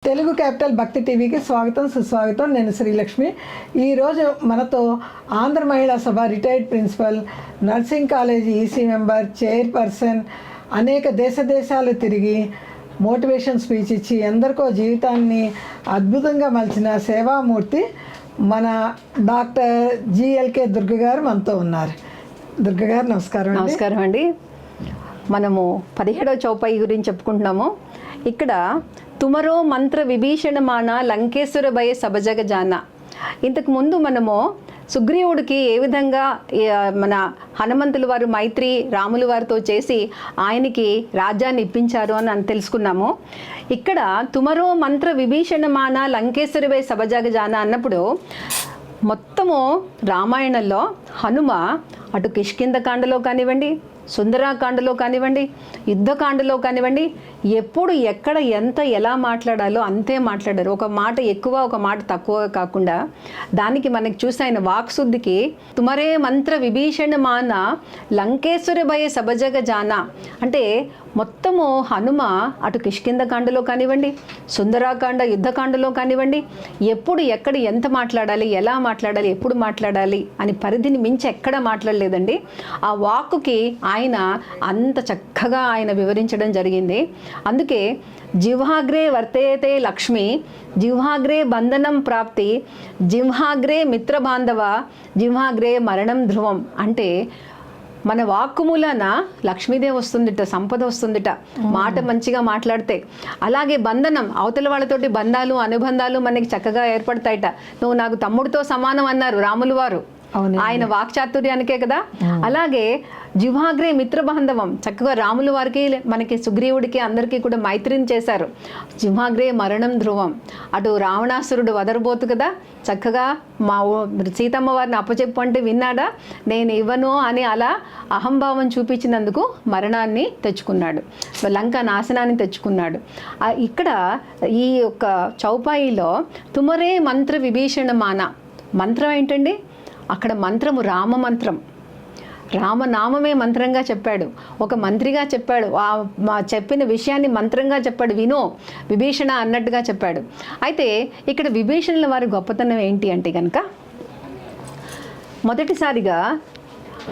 Telugu capital భక్తి టీవీకి స్వాగతం సుస్వాగతం. నేను శ్రీలక్ష్మి. ఈరోజు మనతో Andhra Mahila Sabha retired principal, nursing college EC member, chairperson, అనేక దేశాలు తిరిగి మోటివేషన్ స్పీచ్ ఇచ్చి ఎందరికో జీవితాన్ని అద్భుతంగా మలిచిన సేవామూర్తి మన డాక్టర్ జిఎల్కే దుర్గ గారు మనతో ఉన్నారు. దుర్గ గారు నమస్కారం. నమస్కారం అండి. మనము 17వ చౌపాయి గురించి చెప్పుకుంటున్నాము. ఇక్కడ తుమరో మంత్ర విభీషణమాన లంకేశ్వర భయ సభజగ జాన. ఇంతకు ముందు మనము సుగ్రీవుడికి ఏ విధంగా మన హనుమంతుల వారు మైత్రి రాముల వారితో చేసి ఆయనకి రాజ్యాన్ని ఇప్పించారు అని తెలుసుకున్నాము. ఇక్కడ తుమరో మంత్ర విభీషణమాన లంకేశ్వర భయ సభజగ జాన అన్నప్పుడు మొత్తము రామాయణంలో హనుమ అటు కిష్కింధకాండలో కానివ్వండి, సుందరాకాండలో కానివ్వండి, యుద్ధకాండలో కానివ్వండి, ఎప్పుడు ఎక్కడ ఎంత ఎలా మాట్లాడాలో అంతే మాట్లాడారు. ఒక మాట ఎక్కువ ఒక మాట తక్కువ కాకుండా దానికి మనకి చూసి ఆయన వాక్శుద్ధికి తుమరే మంత్ర విభీషణమాన లంకేశ్వర భయ సభజగ జాన అంటే మొత్తము హనుమ అటు కిష్కింధకాండలో కానివ్వండి, సుందరాకాండ యుద్ధకాండలో కానివ్వండి, ఎప్పుడు ఎక్కడ ఎంత మాట్లాడాలి, ఎలా మాట్లాడాలి, ఎప్పుడు మాట్లాడాలి అని పరిధిని మించి ఎక్కడ మాట్లాడలేదండి. ఆ వాక్కుకి ఆయన అంత చక్కగా ఆయన వివరించడం జరిగింది. అందుకే జిహ్వాగ్రే వర్తయతే లక్ష్మి, జిహ్వాగ్రే బంధనం ప్రాప్తి, జిహ్వాగ్రే మిత్రబాంధవ, జిహ్వాగ్రే మరణం ధ్రువం. అంటే మన వాక్కు మూలాన లక్ష్మీదేవి వస్తుందిట, సంపద వస్తుందిట మాట మంచిగా మాట్లాడితే. అలాగే బంధనం, అవతల వాళ్ళతోటి బంధాలు అనుబంధాలు మనకి చక్కగా ఏర్పడతాయిట. నువ్వు నాకు తమ్ముడితో సమానం అన్నారు రాములు వారు, ఆయన వాక్చాతుర్యానికే కదా. అలాగే జిహ్వాగ్రే మిత్రబాంధవం, చక్కగా రాముల వారికి మనకి సుగ్రీవుడికి అందరికీ కూడా మైత్రిని చేశారు. జిహ్వాగ్రే మరణం ధ్రువం, అటు రావణాసురుడు వదరబోతు కదా, చక్కగా మా సీతమ్మ వారిని అప్పచెప్పు అంటే విన్నాడా, నేను ఇవ్వను అని అలా అహంభావం చూపించినందుకు మరణాన్ని తెచ్చుకున్నాడు, లంక నాశనాన్ని తెచ్చుకున్నాడు. ఇక్కడ ఈ యొక్క చౌపాయిలో తుమరే మంత్ర విభీషణమాన, మంత్రం ఏంటండి? అక్కడ మంత్రము రామ మంత్రం, రామనామమే మంత్రంగా చెప్పాడు. ఒక మంత్రిగా చెప్పాడు, చెప్పిన విషయాన్ని మంత్రంగా చెప్పాడు, విను విభీషణ అన్నట్టుగా చెప్పాడు. అయితే ఇక్కడ విభీషణుల వారి గొప్పతనం ఏంటి అంటే కనుక, మొదటిసారిగా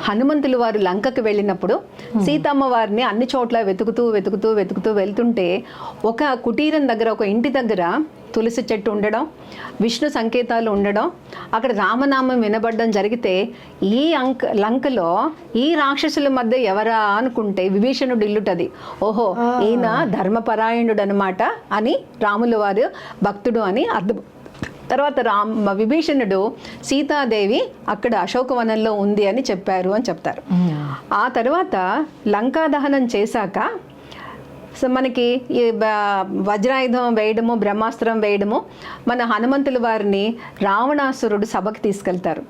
హనుమంతుల వారు లంకకు వెళ్ళినప్పుడు సీతమ్మ వారిని అన్ని చోట్ల వెతుకుతూ వెళ్తుంటే ఒక కుటీరం దగ్గర, ఒక ఇంటి దగ్గర తులసి చెట్టు ఉండడం, విష్ణు సంకేతాలు ఉండడం, అక్కడ రామనామం వినబడడం జరిగితే ఈ లంకలో ఈ రాక్షసుల మధ్య ఎవరా అనుకుంటే విభీషణుడు ఇల్లుటది. ఓహో, ఈయన ధర్మపరాయణుడు అనమాట అని రాముల వారు భక్తుడు అని అర్థం. తర్వాత విభీషణుడు సీతాదేవి అక్కడ అశోకవనంలో ఉంది అని చెప్పారు అని చెప్తారు. ఆ తర్వాత లంకా దహనం చేశాక మనకి ఈ వజ్రాయుధం వేయడము, బ్రహ్మాస్త్రం వేయడము, మన హనుమంతుల వారిని రావణాసురుడు సభకు తీసుకెళ్తారు.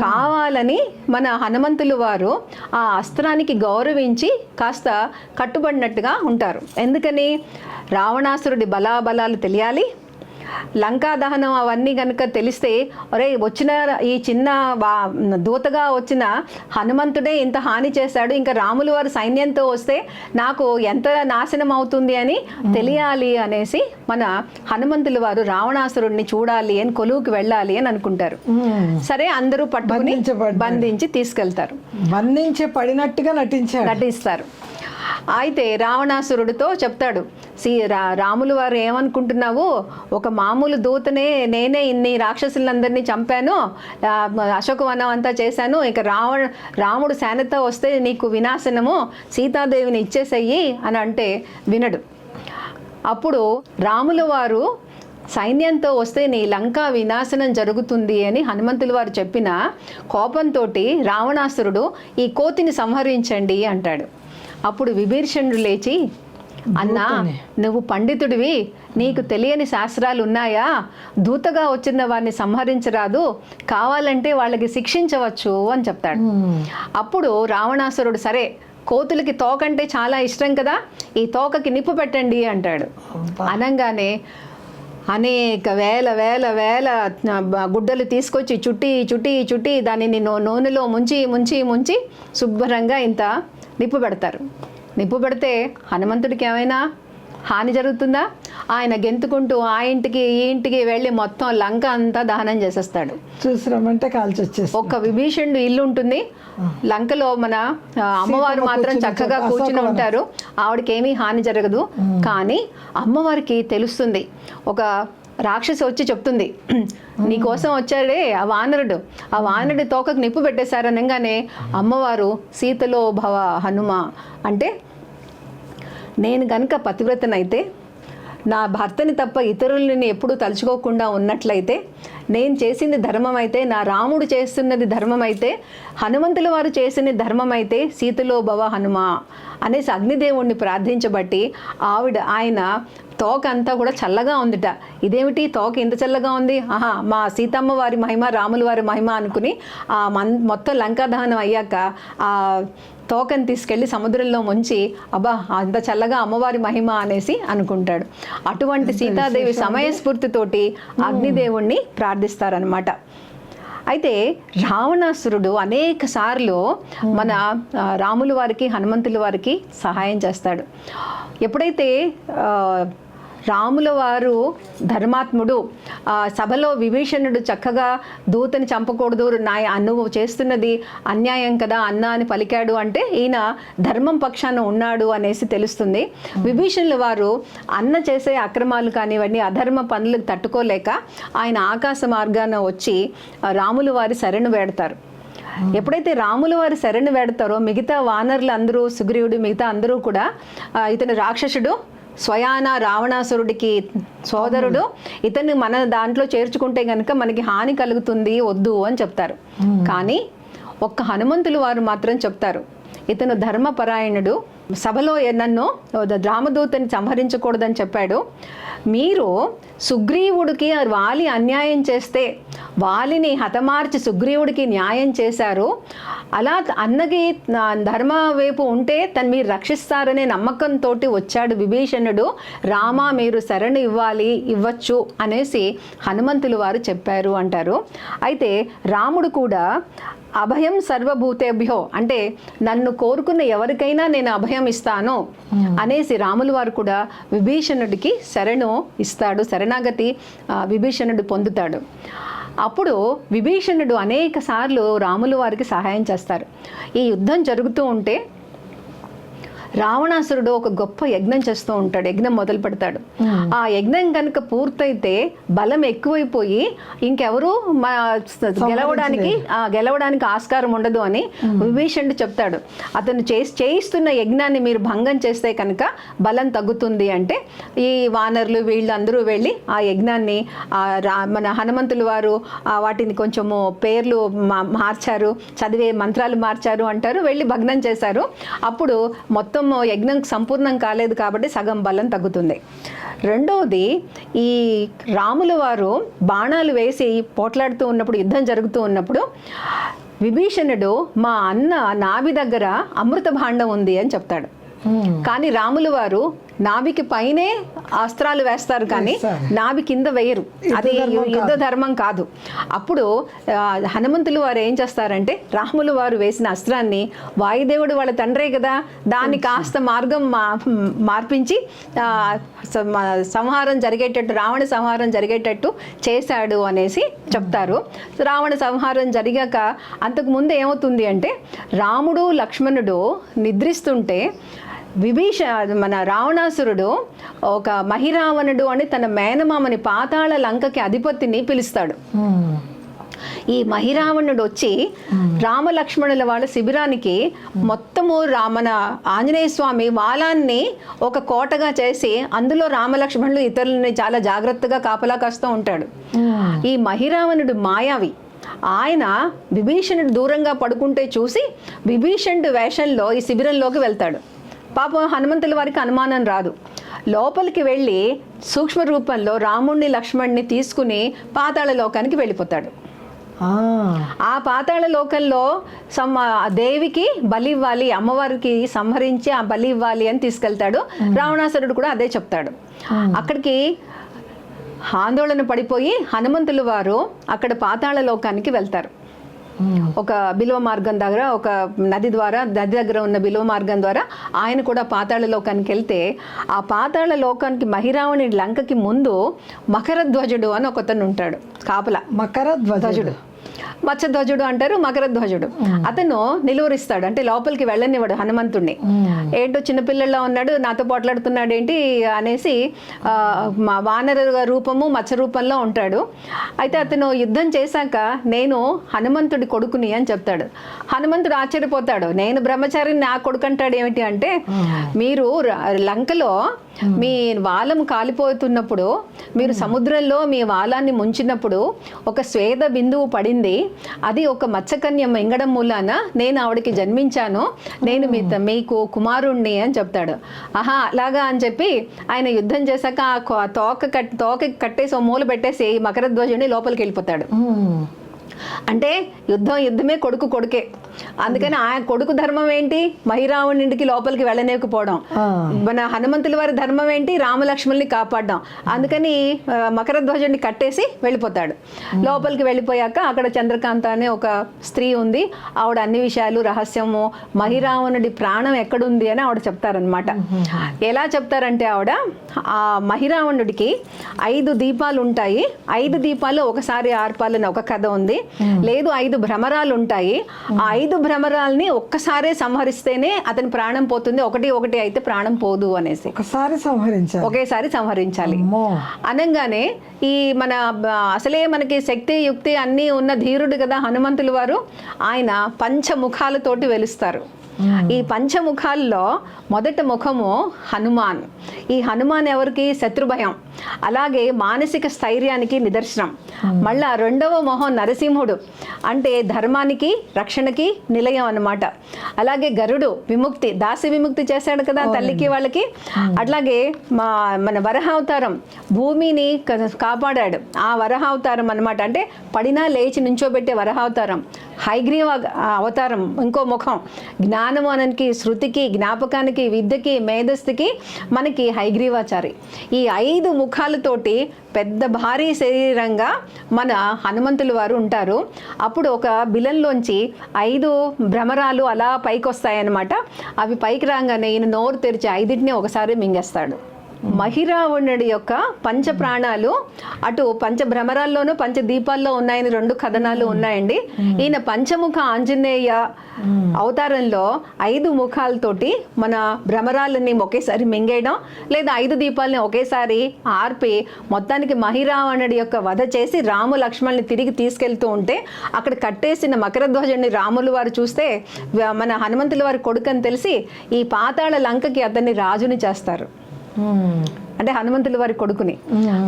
కావాలని మన హనుమంతుల వారు ఆ అస్త్రానికి గౌరవించి కాస్త కట్టుబడినట్టుగా ఉంటారు. ఎందుకని? రావణాసురుడి బలాబలాలు తెలియాలి, లంకా దహనం అవన్నీ కనుక తెలిస్తే, ఒరే వచ్చిన ఈ చిన్న దూతగా వచ్చిన హనుమంతుడే ఇంత హాని చేశాడు, ఇంకా రాములు వారు సైన్యంతో వస్తే నాకు ఎంత నాశనం అవుతుంది అని తెలియాలి అనేసి మన హనుమంతుల వారు రావణాసురుడిని చూడాలి అని కొలువుకి వెళ్ళాలి అని అనుకుంటారు. సరే, అందరూ పట్టుకుని బంధించి తీసుకెళ్తారు. బంధించబడినట్టుగా నటిస్తారు. అయితే రావణాసురుడితో చెప్తాడు, రాములు వారు ఏమనుకుంటున్నావు, ఒక మామూలు దూతనే నేనే ఇన్ని రాక్షసులందరినీ చంపాను, అశోకవనం అంతా చేశాను, ఇక రాముడు సేనతో వస్తే నీకు వినాశనము, సీతాదేవిని ఇచ్చేసేయి అని అంటే వినడు. అప్పుడు రాముల వారు సైన్యంతో వస్తే నీ లంకా వినాశనం జరుగుతుంది అని హనుమంతుల వారు చెప్పిన కోపంతో రావణాసురుడు ఈ కోతిని సంహరించండి అంటాడు. అప్పుడు విభీషణుడు లేచి, అన్నా నువ్వు పండితుడివి, నీకు తెలియని శాస్త్రాలు ఉన్నాయా, దూతగా వచ్చిన వారిని సంహరించరాదు, కావాలంటే వాళ్ళకి శిక్షించవచ్చు అని చెప్తాడు. అప్పుడు రావణాసురుడు, సరే కోతులకి తోకంటే చాలా ఇష్టం కదా, ఈ తోకకి నిప్పు పెట్టండి అంటాడు. అనగానే అనేక వేల వేల వేల గుడ్డలు తీసుకొచ్చి చుట్టి దానిని నూనెలో ముంచి శుభ్రంగా ఇంత నిప్పు పెడతారు. నిప్పు పెడితే హనుమంతుడికి ఏమైనా హాని జరుగుతుందా? ఆయన గెంతుకుంటూ ఆ ఇంటికి ఈ ఇంటికి వెళ్ళి మొత్తం లంక అంతా దహనం చేసేస్తాడు. చూసి రమ్మంటే కాల్చి వచ్చేసి ఒక్క విభీషణుడు ఇల్లు ఉంటుంది, లంకలో మన అమ్మవారు మాత్రం చక్కగా కూర్చుని ఉంటారు, ఆవిడకి ఏమీ హాని జరగదు. కానీ అమ్మవారికి తెలుస్తుంది, ఒక రాక్షసి వచ్చి చెప్తుంది, నీకోసం వచ్చాడే ఆ వానరుడి తోకకు నిప్పు పెట్టేశారనగానే అమ్మవారు సీతలో భవ హనుమ అంటే, నేను కనుక పతివ్రతనైతే, నా భర్తని తప్ప ఇతరులని ఎప్పుడూ తలుచుకోకుండా ఉన్నట్లయితే, నేను చేసింది ధర్మం అయితే, నా రాముడు చేస్తున్నది ధర్మం అయితే, హనుమంతుల వారు చేసిన ధర్మం అయితే, సీతలో భవ హనుమ అనేసి అగ్నిదేవుణ్ణి ప్రార్థించబట్టి ఆయన తోక అంతా కూడా చల్లగా ఉందిట. ఇదేమిటి తోక ఇంత చల్లగా ఉంది, ఆహా మా సీతమ్మ వారి మహిమ, రాముల వారి మహిమ అనుకుని ఆ మొత్తం లంకా దహనం అయ్యాక ఆ తోకని తీసుకెళ్ళి సముద్రంలో ముంచి, అబ్బా అంత చల్లగా అమ్మవారి మహిమ అనేసి అనుకుంటాడు. అటువంటి సీతాదేవి సమయస్ఫూర్తితోటి అగ్నిదేవుణ్ణి ప్రార్థిస్తారనమాట. అయితే రావణాసురుడు అనేక సార్లు మన రాముల వారికి, హనుమంతుల వారికి సహాయం చేస్తాడు. ఎప్పుడైతే రాముల వారు ధర్మాత్ముడు, సభలో విభీషణుడు చక్కగా దూతని చంపకూడదు, నువ్వు చేస్తున్నది అన్యాయం కదా అన్న అని పలికాడు అంటే ఈయన ధర్మం పక్షాన ఉన్నాడు అనేసి తెలుస్తుంది. విభీషణుల వారు అన్న చేసే అక్రమాలు కానివ్వండి, అధర్మ పనులకు తట్టుకోలేక ఆయన ఆకాశ మార్గాన వచ్చి రాముల వారి శరణు వేడతారు. ఎప్పుడైతే రాముల వారి శరణు వేడతారో మిగతా వానరులు అందరూ, సుగ్రీవుడు మిగతా అందరూ కూడా ఇతను రాక్షసుడు, స్వయాన రావణాసురుడికి సోదరుడు, ఇతన్ని మన దాంట్లో చేర్చుకుంటే కనుక మనకి హాని కలుగుతుంది, వద్దు అని చెప్తారు. కానీ ఒక్క హనుమంతులు వారు మాత్రం చెప్తారు, ఇతను ధర్మపరాయణుడు, సభలో నన్ను రామదూతని సంహరించకూడదని చెప్పాడు. మీరు సుగ్రీవుడికి వాలి అన్యాయం చేస్తే వాలిని హతమార్చి సుగ్రీవుడికి న్యాయం చేశారు, అలా అన్నకి ధర్మ వైపు ఉంటే తను మీరు రక్షిస్తారనే నమ్మకంతో వచ్చాడు విభీషణుడు, రామ మీరు శరణు ఇవ్వచ్చు అనేసి హనుమంతులు వారు చెప్పారు అంటారు. అయితే రాముడు కూడా అభయం సర్వభూతేభ్యో అంటే నన్ను కోరుకున్న ఎవరికైనా నేను అభయం ఇస్తాను అనేసి రాముల వారు కూడా విభీషణుడికి శరణు ఇస్తాడు, శరణాగతి విభీషణుడు పొందుతాడు. అప్పుడు విభీషణుడు అనేక సార్లు రాముల వారికి సహాయం చేస్తారు. ఈ యుద్ధం జరుగుతూ ఉంటే రావణాసురుడు ఒక గొప్ప యజ్ఞం చేస్తూ ఉంటాడు, యజ్ఞం మొదలు పెడతాడు. ఆ యజ్ఞం కనుక పూర్తయితే బలం ఎక్కువైపోయి ఇంకెవరు గెలవడానికి ఆస్కారం ఉండదు అని విభీషణుడు చెప్తాడు. అతను చేయిస్తున్న యజ్ఞాన్ని మీరు భంగం చేస్తే కనుక బలం తగ్గుతుంది అంటే ఈ వానరులు వీళ్ళందరూ వెళ్ళి ఆ యజ్ఞాన్ని మన హనుమంతుల వారు వాటిని కొంచెము పేర్లు మార్చారు, చదివే మంత్రాలు మార్చారు అంటారు, వెళ్ళి భగ్నం చేశారు. అప్పుడు మొత్తం యజ్ఞం సంపూర్ణం కాలేదు కాబట్టి సగం బలం తగ్గుతుంది. రెండవది, ఈ రాముల వారు బాణాలు వేసి పోట్లాడుతూ ఉన్నప్పుడు, యుద్ధం జరుగుతూ ఉన్నప్పుడు విభీషణుడు మా అన్న నాభి దగ్గర అమృత భాండం ఉంది అని చెప్తాడు. కానీ రాముల వారు నాభికి పైనే అస్త్రాలు వేస్తారు కానీ నాభి కింద వేయరు, అది యుద్ధ ధర్మం కాదు. అప్పుడు హనుమంతులు వారు ఏం చేస్తారంటే రాముల వారు వేసిన అస్త్రాన్ని వాయుదేవుడు వాళ్ళ తండ్రే కదా, దాన్ని కాస్త మార్గం మార్పించి సంహారం జరిగేటట్టు, రావణ సంహారం జరిగేటట్టు చేశాడు అనేసి చెప్తారు. రావణ సంహారం జరిగాక అంతకుముందు ఏమవుతుంది అంటే రాముడు లక్ష్మణుడు నిద్రిస్తుంటే మన రావణాసురుడు ఒక మహిరావణుడు అని తన మేనమామని పాతాళ లంకకి అధిపతిని పిలుస్తాడు. ఈ మహిరావణుడు వచ్చి రామలక్ష్మణుల వాళ్ళ శిబిరానికి మొత్తము మన ఆంజనేయ స్వామి వాలాన్ని ఒక కోటగా చేసి అందులో రామలక్ష్మణులు ఇతరులని చాలా జాగ్రత్తగా కాపలా కాస్తూ ఉంటాడు. ఈ మహిరావణుడు మాయావి, ఆయన విభీషణుడు దూరంగా పడుకుంటే చూసి విభీషణుడు వేషంలో ఈ శిబిరంలోకి వెళ్తాడు. పాపం హనుమంతుల వారికి అనుమానం రాదు, లోపలికి వెళ్ళి సూక్ష్మ రూపంలో రాముణ్ణి లక్ష్మణ్ణి తీసుకుని పాతాళ లోకానికి వెళ్ళిపోతాడు. ఆ పాతాళ లోకంలో దేవికి బలి ఇవ్వాలి, అమ్మవారికి సంహరించి ఆ బలి ఇవ్వాలి అని తీసుకెళ్తాడు. రావణాసురుడు కూడా అదే చెప్తాడు. అక్కడికి ఆందోళన పడిపోయి హనుమంతుల వారు అక్కడ పాతాళ లోకానికి వెళ్తారు. ఒక బిలువ మార్గం దగ్గర, ఒక నది దగ్గర ఉన్న బిలువ మార్గం ద్వారా ఆయన కూడా పాతాళ లోకానికి వెళ్తే, ఆ పాతాళ లోకానికి మహిరావణి లంకకి ముందు మకరధ్వజుడు అని ఒకతను ఉంటాడు కాపలా. మకరధ్వజుడు, మత్స్యధ్వజుడు అంటారు, మకరధ్వజుడు. అతను నిలువరిస్తాడు, అంటే లోపలికి వెళ్ళనివ్వడు హనుమంతుడిని. ఏంటో చిన్నపిల్లల్లో ఉన్నాడు, నాతో పోట్లాడుతున్నాడు ఏంటి అనేసి వానర రూపము మత్స్య రూపంలో ఉంటాడు. అయితే అతను యుద్ధం చేశాక నేను హనుమంతుడి కొడుకుని అని చెప్తాడు. హనుమంతుడు ఆశ్చర్యపోతాడు, నేను బ్రహ్మచారిని నా కొడుకు అంటాడు ఏమిటి అంటే, మీరు లంకలో మీ వాలం కాలిపోతున్నప్పుడు, మీరు సముద్రంలో మీ వాలాన్ని ముంచినప్పుడు ఒక స్వేద బిందువు పడింది, అది ఒక మత్స్యకన్య మింగడం మూలాన నేను ఆవిడకి జన్మించాను, నేను మీకు కుమారుణ్ణి అని చెప్తాడు. ఆహా అలాగా అని చెప్పి ఆయన యుద్ధం చేశాక ఆ తోక కట్టేసి మూల పెట్టేసి మకరధ్వజుని లోపలికి వెళ్ళిపోతాడు. అంటే యుద్ధమే కొడుకే. అందుకని ఆ కొడుకు ధర్మం ఏంటి, మహిరావణి ఇంటికి లోపలికి వెళ్ళలేకపోవడం. మన హనుమంతుల వారి ధర్మం ఏంటి, రామలక్ష్మణుల్ని కాపాడడం. అందుకని మకరధ్వజుడిని కట్టేసి వెళ్ళిపోతాడు. లోపలికి వెళ్ళిపోయాక అక్కడ చంద్రకాంత అనే ఒక స్త్రీ ఉంది. ఆవిడ అన్ని విషయాలు రహస్యము, మహిరావణుడి ప్రాణం ఎక్కడుంది అని ఆవిడ చెప్తారనమాట. ఎలా చెప్తారంటే, ఆవిడ ఆ మహిరావణుడికి 5 దీపాలు ఉంటాయి, 5 దీపాలు ఒకసారి ఆర్పాలని ఒక కథ ఉంది. లేదు 5 భ్రమరాలు ఉంటాయి, ఆ 5 భ్రమరాల్ని ఒక్కసారే సంహరిస్తేనే అతని ప్రాణం పోతుంది, ఒకటి అయితే ప్రాణం పోదు అనేసి ఒకేసారి సంహరించాలి అనగానే, ఈ మన అసలే మనకి శక్తి యుక్తి అన్నీ ఉన్న ధీరుడు కదా హనుమంతుల వారు, ఆయన పంచముఖాలతోటి వెలుస్తారు. ఈ పంచముఖాల్లో మొదటి ముఖము హనుమాన్. ఈ హనుమాన్ ఎవరికి, శత్రుభయం, అలాగే మానసిక స్థైర్యానికి నిదర్శనం. మళ్ళా రెండవ మొహం నరసింహుడు, అంటే ధర్మానికి రక్షణకి నిలయం అన్నమాట. అలాగే గరుడు, విముక్తి, దాసి విముక్తి చేశాడు కదా తల్లికి వాళ్ళకి. అట్లాగే మన వరహావతారం, భూమిని కాపాడాడు, ఆ వరహావతారం అన్నమాట. అంటే పడినా లేచి నుంచోబెట్టే వరహావతారం. హైగ్రీవ అవతారం ఇంకో ముఖం, జ్ఞానము అనికి, శృతికి, జ్ఞాపకానికి, విద్యకి, మేధస్సుకి మనకి హైగ్రీవాచారి. ఈ 5 ముఖాలతోటి పెద్ద భారీ శరీరంగా మన హనుమంతుల వారు ఉంటారు. అప్పుడు ఒక బిలంలోంచి 5 భ్రమరాలు అలా పైకి వస్తాయన్నమాట. అవి పైకి రాగానే ఈయన నోరు తెరిచి 5టిని ఒకసారి మింగేస్తాడు. మహిరావణుడి యొక్క పంచ ప్రాణాలు అటు పంచ భ్రమరాల్లోనూ పంచ దీపాల్లో ఉన్నాయని 2 కథనాలు ఉన్నాయండి. ఈయన పంచముఖ ఆంజనేయ అవతారంలో 5 ముఖాలతోటి మన భ్రమరాలని ఒకేసారి మింగేయడం, లేదా 5 దీపాలని ఒకేసారి ఆర్పి మొత్తానికి మహిరావణుడి యొక్క వధ చేసి రాము లక్ష్మణ్ని తిరిగి తీసుకెళ్తూ ఉంటే, అక్కడ కట్టేసిన మకరధ్వజుడిని రాములు వారు చూస్తే మన హనుమంతుల వారి కొడుకు అని తెలిసి ఈ పాతాళ లంకకి అతన్ని రాజుని చేస్తారు. అంటే హనుమంతుల వారి కొడుకుని.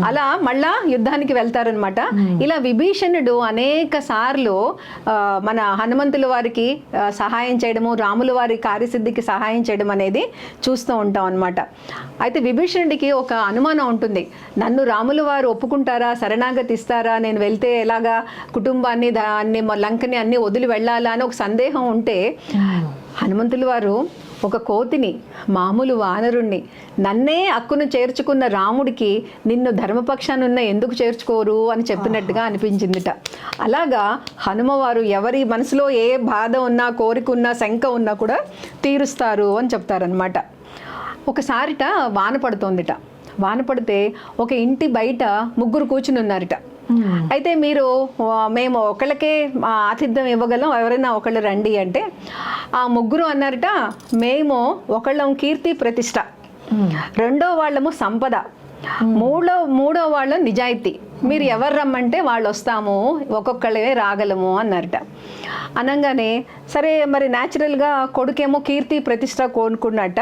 అలా మళ్ళా యుద్ధానికి వెళ్తారనమాట. ఇలా విభీషణుడు అనేక సార్లు మన హనుమంతుల వారికి సహాయం చేయడము, రాముల వారి కార్యసిద్ధికి సహాయం చేయడం అనేది చూస్తూ ఉంటాం అనమాట. అయితే విభీషణుడికి ఒక అనుమానం ఉంటుంది, నన్ను రాముల వారు ఒప్పుకుంటారా, శరణాగతి ఇస్తారా, నేను వెళ్తే ఎలాగా కుటుంబాన్ని దాన్ని లంకని అన్ని వదిలి వెళ్ళాలా అని ఒక సందేహం ఉంటే, హనుమంతుల వారు ఒక కోతిని, మామూలు వానరుణ్ణి, నన్నే అక్కును చేర్చుకున్న రాముడికి నిన్ను ధర్మపక్షానున్న ఎందుకు చేర్చుకోరు అని చెప్పినట్టుగా అనిపించిందిట. అలాగా హనుమవారు ఎవరి మనసులో ఏ బాధ ఉన్నా, కోరిక ఉన్నా, శంక ఉన్నా కూడా తీరుస్తారు అని చెప్తారనమాట. ఒకసారిట వాన పడుతోందిట. వాన పడితే ఒక ఇంటి బయట 3 కూర్చుని ఉన్నారట. అయితే మేము ఒకళ్ళకే ఆతిథ్యం ఇవ్వగలం, ఎవరైనా ఒకళ్ళు రండి అంటే, ఆ 3 అన్నారట, మేము ఒకళ్ళం కీర్తి ప్రతిష్ట, రెండో వాళ్ళము సంపద, మూడో వాళ్ళం నిజాయితీ, మీరు ఎవరు రమ్మంటే వాళ్ళు వస్తాము, ఒక్కొక్కళ్ళే రాగలము అన్నారట. అనగానే సరే మరి న్యాచురల్గా కొడుకేమో కీర్తి ప్రతిష్ట కోరుకున్నట్ట,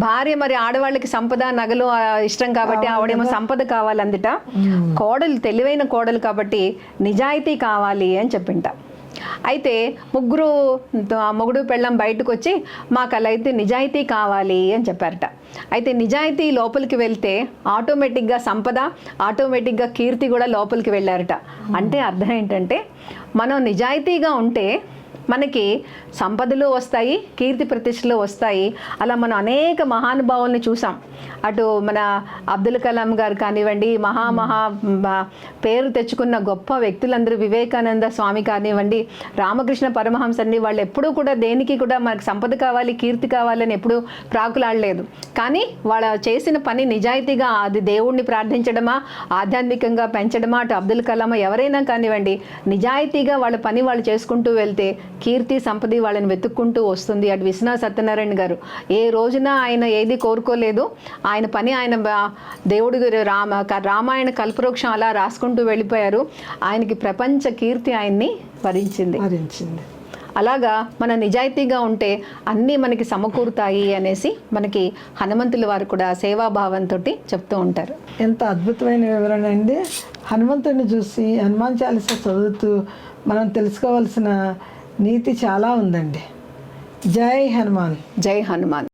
భార్య మరి ఆడవాళ్ళకి సంపద నగలు ఇష్టం కాబట్టి ఆవిడేమో సంపద కావాలందిట, కోడలు తెలివైన కోడలు కాబట్టి నిజాయితీ కావాలి అని చెప్పింట. అయితే 3 మొగుడు పెళ్ళం బయటకు వచ్చి మాకు అలా అయితే నిజాయితీ కావాలి అని చెప్పారట. అయితే నిజాయితీ లోపలికి వెళ్తే ఆటోమేటిక్గా సంపద, ఆటోమేటిక్గా కీర్తి కూడా లోపలికి వెళ్ళారట. అంటే అర్థం ఏంటంటే, మనం నిజాయితీగా ఉంటే మనకి సంపదలు వస్తాయి, కీర్తి ప్రతిష్టలు వస్తాయి. అలా మనం అనేక మహానుభావుల్ని చూసాం. అటు మన అబ్దుల్ కలాం గారు కానివ్వండి, పేరు తెచ్చుకున్న గొప్ప వ్యక్తులందరూ, వివేకానంద స్వామి కానివ్వండి, రామకృష్ణ పరమహంస అండి, వాళ్ళు ఎప్పుడూ కూడా దేనికి కూడా మనకు సంపద కావాలి, కీర్తి కావాలని ఎప్పుడూ ప్రాకులాడలేదు. కానీ వాళ్ళ చేసిన పని నిజాయితీగా, అది దేవుణ్ణి ప్రార్థించడమా, ఆధ్యాత్మికంగా పెంచడమా, అటు అబ్దుల్ కలాం ఎవరైనా కానివ్వండి, నిజాయితీగా వాళ్ళ పని వాళ్ళు చేసుకుంటూ వెళ్తే కీర్తి సంపద వాళ్ళని వెతుక్కుంటూ వస్తుంది. అటు విశ్వనాథ్ సత్యనారాయణ గారు ఏ రోజున ఆయన ఏది కోరుకోలేదు. ఆయన పని ఆయన దేవుడి రామాయణ కల్పవృక్షం అలా రాసుకుంటూ వెళ్ళిపోయారు. ఆయనకి ప్రపంచ కీర్తి ఆయన్ని వరించింది. అలాగా మన నిజాయితీగా ఉంటే అన్నీ మనకి సమకూరుతాయి అనేసి మనకి హనుమంతుల వారు కూడా సేవాభావంతో చెప్తూ ఉంటారు. ఎంత అద్భుతమైన వివరణ అండి. హనుమంతుడిని చూసి హనుమాన్ చాలీసా చదువుతూ మనం తెలుసుకోవాల్సిన నీతి చాలా ఉందండి. జై హనుమాన్. జై హనుమాన్.